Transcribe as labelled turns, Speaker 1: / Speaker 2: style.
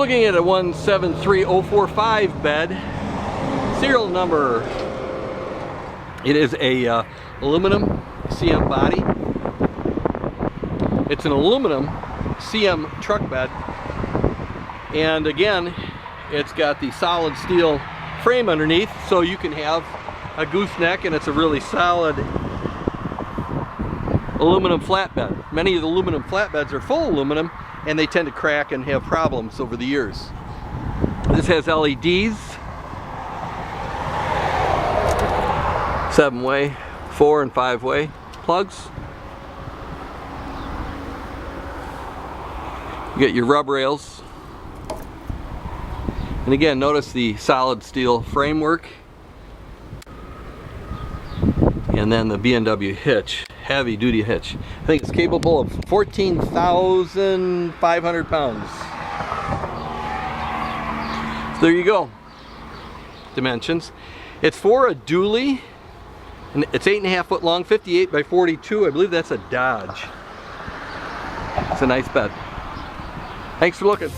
Speaker 1: looking at a 173045 bed. Serial number. It is a aluminum CM body. It's an aluminum CM truck bed. And again, it's got the solid steel frame underneath, so you can have a gooseneck, and it's a really solid aluminum flatbed. Many of the aluminum flatbeds are full aluminum, and they tend to crack and have problems over the years. This has LEDs, 7-way, 4 and 5-way plugs. You get your rub rails. And again, notice the solid steel framework. And then the B&W hitch, heavy duty hitch. I think it's capable of 14,500 pounds. So there you go. Dimensions. It's for a dually, and it's 8.5 foot long, 58 by 42. I believe that's a Dodge. It's a nice bed. Thanks for looking.